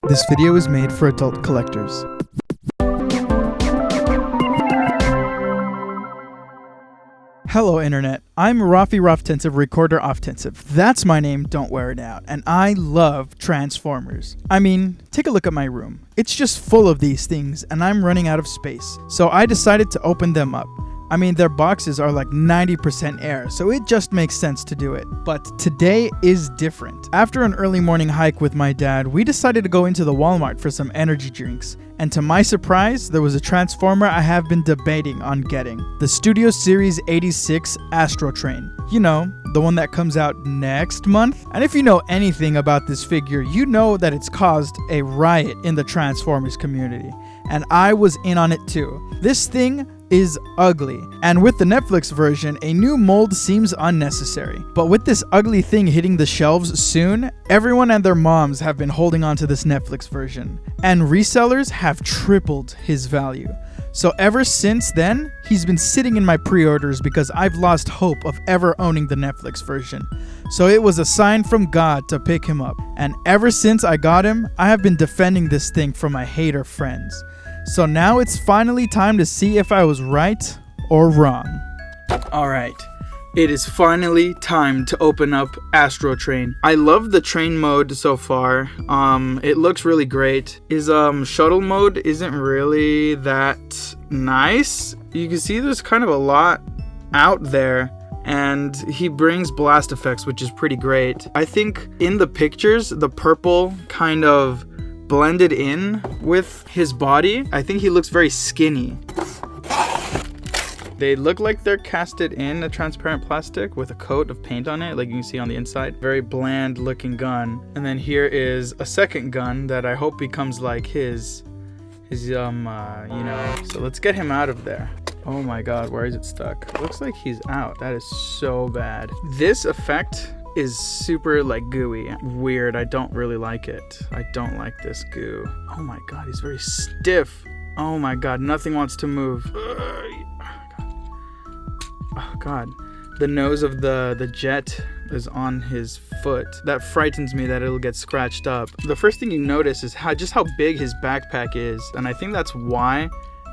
This video is made for adult collectors. Hello Internet, I'm Roffy Rofftensive Recorder Offtensive. That's my name, don't wear it out. And I love Transformers. I mean, take a look at my room. It's just full of these things and I'm running out of space. So I decided to open them up. I mean, their boxes are like 90% air, so it just makes sense to do it. But today is different. After an early morning hike with my dad, we decided to go into the Walmart for some energy drinks. And to my surprise, there was a Transformer I have been debating on getting. The Studio Series 86 Astrotrain. You know, the one that comes out next month. And if you know anything about this figure, you know that it's caused a riot in the Transformers community. And I was in on it too. This thing is ugly, and with the Netflix version, a new mold seems unnecessary. But with this ugly thing hitting the shelves soon, everyone and their moms have been holding on to this Netflix version, and resellers have tripled his value. So ever since then, he's been sitting in my pre-orders because I've lost hope of ever owning the Netflix version. So it was a sign from God to pick him up, and ever since I got him, I have been defending this thing from my hater friends. So now it's finally time to see if I was right or wrong. Alright, it is finally time to open up Astrotrain. I love the train mode so far. It looks really great. His shuttle mode isn't really that nice. You can see there's kind of a lot out there. And he brings blast effects, which is pretty great. I think in the pictures, the purple kind of blended in with his body. I think he looks very skinny. They look like they're casted in a transparent plastic with a coat of paint on it, like you can see on the inside. Very bland looking gun. And then here is a second gun that I hope becomes like his So let's get him out of there. Oh my god, where is it stuck? Looks like he's out. That is so bad. This effect is super like gooey. Weird. I don't really like it. I don't like this goo. Oh my god, he's very stiff. Oh my god, nothing wants to move. Oh god. The nose of the jet is on his foot. That frightens me that it'll get scratched up. The first thing you notice is how big his backpack is, and I think that's why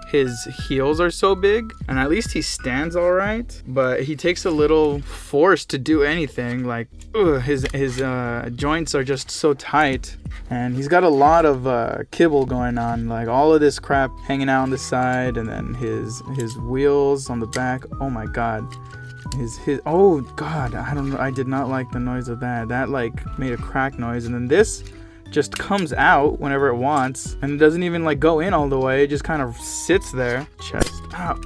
his heels are so big, and at least he stands all right, but he takes a little force to do anything. Like his joints are just so tight, and he's got a lot of kibble going on, like all of this crap hanging out on the side, and then his wheels on the back. Oh my god. Oh god, I don't know, I did not like the noise of that. That like made a crack noise, and then this just comes out whenever it wants, and it doesn't even like go in all the way. It just kind of sits there. Chest.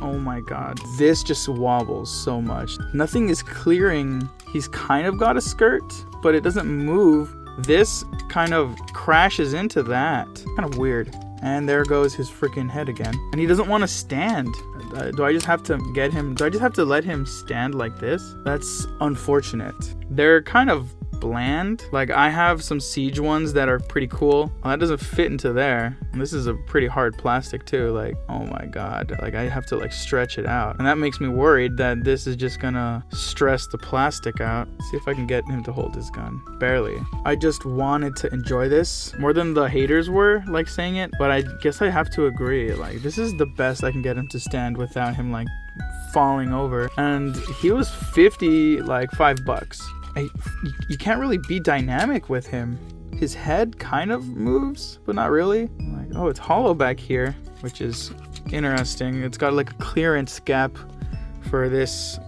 Oh my god, this just wobbles so much. Nothing is clearing. He's kind of got a skirt, but it doesn't move. This kind of crashes into that. Kind of weird. And there goes his freaking head again, and he doesn't want to stand. Do I just have to get him? Do I just have to let him stand like this? That's unfortunate. They're kind of bland. Like I have some Siege ones that are pretty cool. Well, that doesn't fit into there. And this is a pretty hard plastic too. Like, oh my god. Like I have to like stretch it out. And that makes me worried that this is just gonna stress the plastic out. See if I can get him to hold his gun. Barely. I just wanted to enjoy this more than the haters were like saying it. But I guess I have to agree. Like this is the best I can get him to stand without him like falling over. And he was $5. You can't really be dynamic with him. His head kind of moves, but not really. Like, oh, it's hollow back here, which is interesting. It's got like a clearance gap for this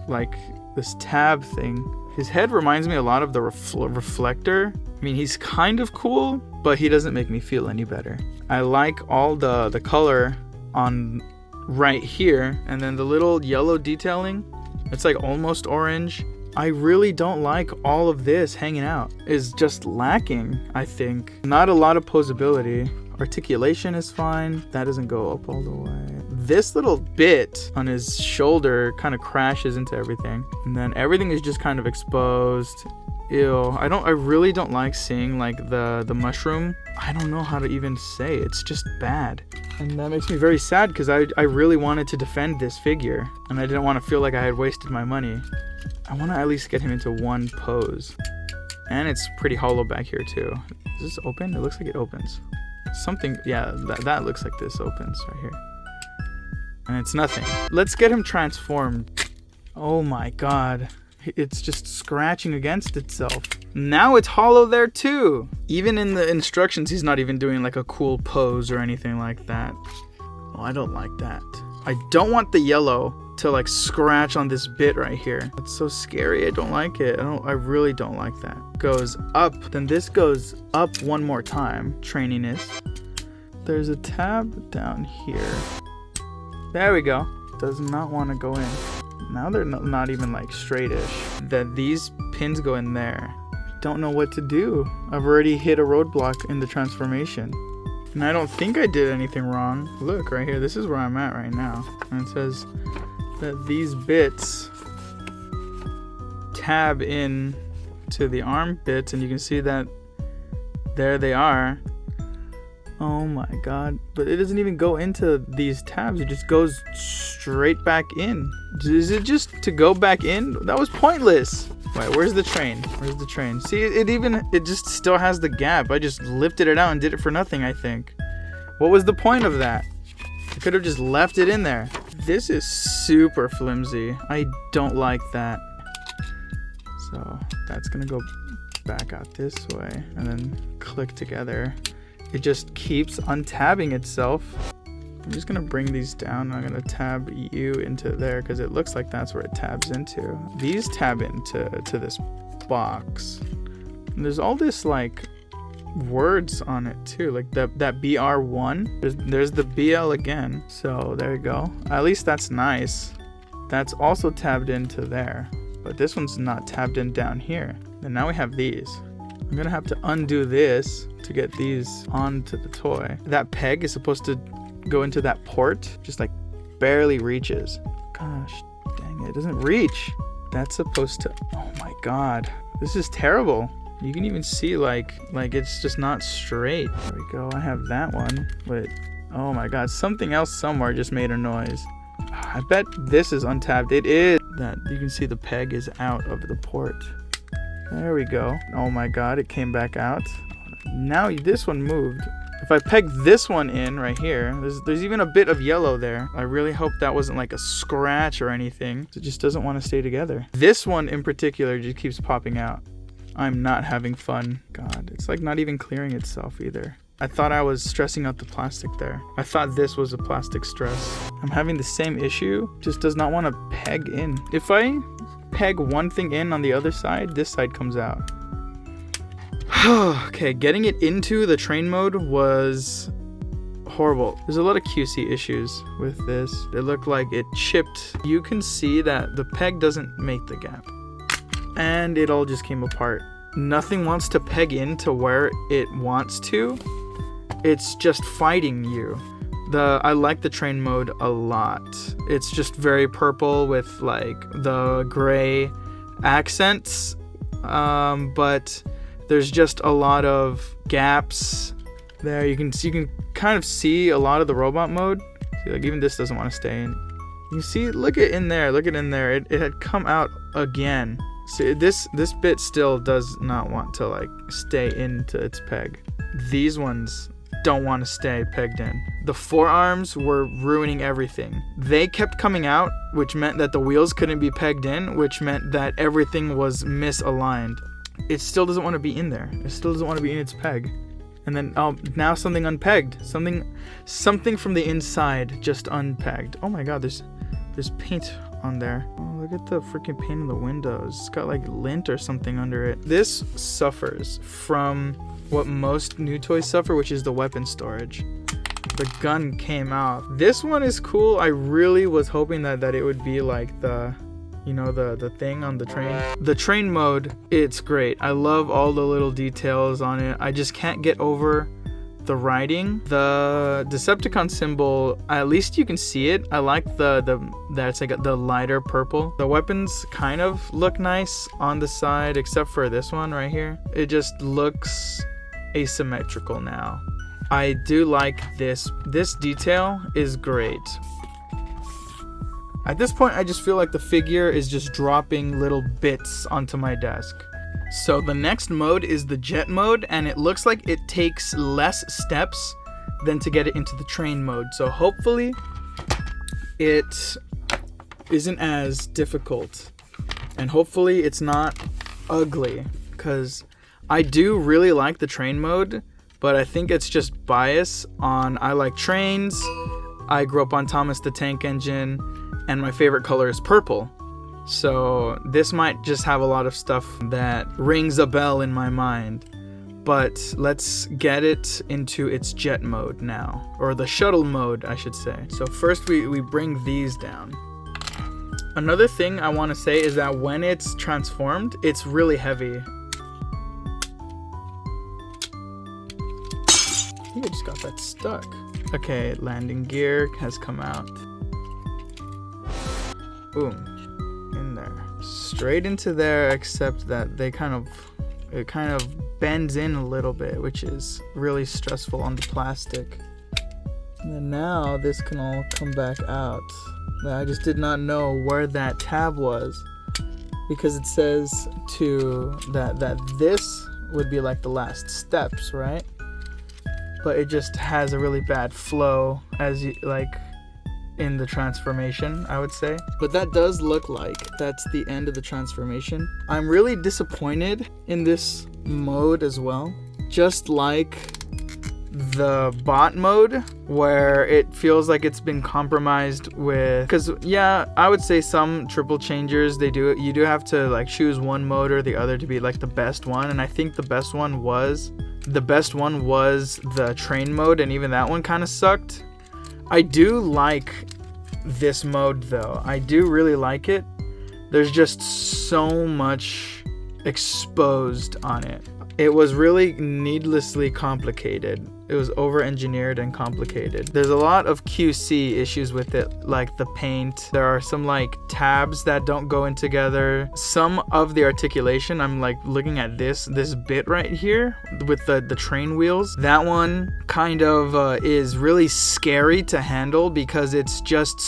tab thing. His head reminds me a lot of the reflector. I mean, he's kind of cool, but he doesn't make me feel any better. I like all the color on right here, and then the little yellow detailing. It's like almost orange. I really don't like all of this hanging out. Is just lacking, I think. Not a lot of posability. Articulation is fine. That doesn't go up all the way. This little bit on his shoulder kind of crashes into everything. And then everything is just kind of exposed. Ew. I really don't like seeing like the mushroom. I don't know how to even say it. It's just bad. And that makes me very sad because I really wanted to defend this figure. And I didn't want to feel like I had wasted my money. I want to at least get him into one pose. And it's pretty hollow back here too. Does this open? It looks like it opens. Something, yeah, that looks like this opens right here. And it's nothing. Let's get him transformed. Oh my god. It's just scratching against itself. Now it's hollow there too. Even in the instructions, he's not even doing like a cool pose or anything like that. Oh, I don't like that. I don't want the yellow to like scratch on this bit right here. It's so scary. I don't like it. I really don't like that. Goes up, then this goes up one more time. Traininess. There's a tab down here. There we go. Does not want to go in. Now they're not even like straightish. That these pins go in there. Don't know what to do. I've already hit a roadblock in the transformation. And I don't think I did anything wrong. Look right here, this is where I'm at right now. And it says that these bits tab in to the arm bits, and you can see that there they are. Oh my god. But it doesn't even go into these tabs, it just goes straight back in. Is it just to go back in? That was pointless. Wait, where's the train? Where's the train? See, it just still has the gap. I just lifted it out and did it for nothing, I think. What was the point of that? I could have just left it in there. This is super flimsy. I don't like that. So that's gonna go back out this way and then click together. It just keeps untabbing itself. I'm just gonna bring these down. I'm gonna tab you into there because it looks like that's where it tabs into. These tab into this box. And there's all this like words on it too, like that BR1. There's the BL again. So there you go. At least that's nice. That's also tabbed into there, but this one's not tabbed in down here. And now we have these. I'm gonna have to undo this to get these onto the toy. That peg is supposed to go into that port, just like barely reaches. Gosh dang it doesn't reach. That's supposed to, oh my god, this is terrible. You can even see like it's just not straight. There we go. I have that one, but oh my god, something else somewhere just made a noise. I bet this is untabbed. It is. That you can see the peg is out of the port. There we go. Oh my god, it came back out. Now this one moved. If I peg this one in right here, there's even a bit of yellow there. I really hope that wasn't like a scratch or anything. It just doesn't want to stay together. This one in particular just keeps popping out. I'm not having fun. God, it's like not even clearing itself either. I thought I was stressing out the plastic there. I thought this was a plastic stress. I'm having the same issue, just does not want to peg in. If I peg one thing in on the other side, this side comes out. Okay, getting it into the train mode was horrible. There's a lot of QC issues with this. It looked like it chipped. You can see that the peg doesn't make the gap. And it all just came apart. Nothing wants to peg into where it wants to. It's just fighting you. I like the train mode a lot. It's just very purple with like the gray accents, but there's just a lot of gaps there. You can kind of see a lot of the robot mode. See, like even this doesn't want to stay in. You can see, look at in there. It had come out again. See, this bit still does not want to like stay into its peg. These ones don't want to stay pegged in. The forearms were ruining everything. They kept coming out, which meant that the wheels couldn't be pegged in, which meant that everything was misaligned. It still doesn't want to be in there. It still doesn't want to be in its peg. And then now something unpegged. Something from the inside just unpegged. Oh my god, there's paint on there. Oh, look at the freaking paint on the windows. It's got like lint or something under it. This suffers from what most new toys suffer, which is the weapon storage. The gun came out. This one is cool. I really was hoping that it would be like the thing on the train. The train mode, it's great. I love all the little details on it. I just can't get over the writing. The Decepticon symbol, at least you can see it. I like that's like the lighter purple. The weapons kind of look nice on the side, except for this one right here. It just looks asymmetrical now. I do like this. This detail is great. At this point, I just feel like the figure is just dropping little bits onto my desk. So the next mode is the jet mode, and it looks like it takes less steps than to get it into the train mode. So hopefully it isn't as difficult, and hopefully it's not ugly, because I do really like the train mode, but I think it's just bias on I like trains, I grew up on Thomas the Tank Engine, and my favorite color is purple. So this might just have a lot of stuff that rings a bell in my mind. But let's get it into its jet mode now, or the shuttle mode, I should say. So first we bring these down. Another thing I want to say is that when it's transformed, it's really heavy. I think I just got that stuck. Okay, landing gear has come out. Boom. In there. Straight into there, except that it kind of bends in a little bit, which is really stressful on the plastic. And then now this can all come back out. I just did not know where that tab was, because it says that this would be like the last steps, right? But it just has a really bad flow as you like in the transformation, I would say. But that does look like that's the end of the transformation. I'm really disappointed in this mode as well, just like the bot mode, where it feels like it's been compromised with, because yeah, I would say some triple changers, you do have to like choose one mode or the other to be like the best one, and I think the best one was the train mode, and even that one kind of sucked. I do like this mode though. I do really like it. There's just so much exposed on it. It was really needlessly complicated. It was over-engineered and complicated. There's a lot of QC issues with it, like the paint. There are some like tabs that don't go in together. Some of the articulation, I'm like looking at this bit right here with the train wheels. That one kind of is really scary to handle, because it's just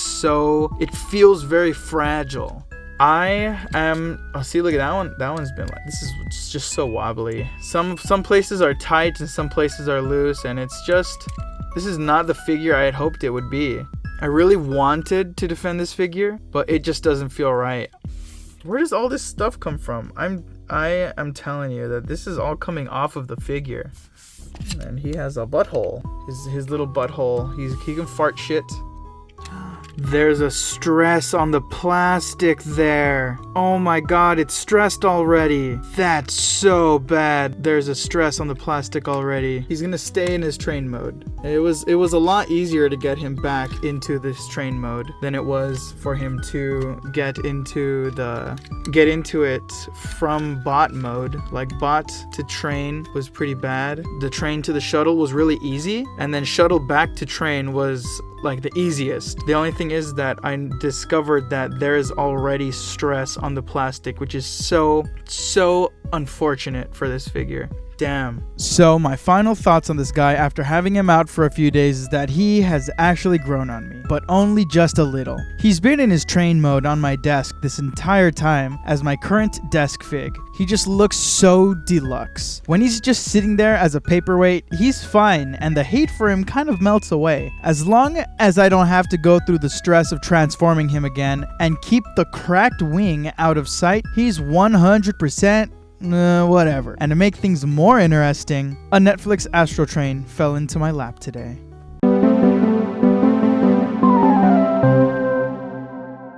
it feels very fragile. See, look at that one. That one's been like, this is just so wobbly. Some places are tight and some places are loose, and it's just, this is not the figure I had hoped it would be. I really wanted to defend this figure, but it just doesn't feel right. Where does all this stuff come from? I am telling you that this is all coming off of the figure. And he has a butthole. His little butthole. He can fart shit. There's a stress on the plastic there. Oh my god, it's stressed already. That's so bad. There's a stress on the plastic already. He's gonna stay in his train mode. It was a lot easier to get him back into this train mode than it was for him to get into it from bot mode. Like, bot to train was pretty bad. The train to the shuttle was really easy, and then shuttle back to train was like the easiest. The only thing is that I discovered that there is already stress on the plastic, which is so unfortunate for this figure. Damn. So my final thoughts on this guy after having him out for a few days is that he has actually grown on me, but only just a little. He's been in his train mode on my desk this entire time as my current desk fig. He just looks so deluxe. When he's just sitting there as a paperweight, he's fine, and the hate for him kind of melts away. As long as I don't have to go through the stress of transforming him again and keep the cracked wing out of sight, he's 100% whatever. And to make things more interesting, a Netflix Astrotrain fell into my lap today.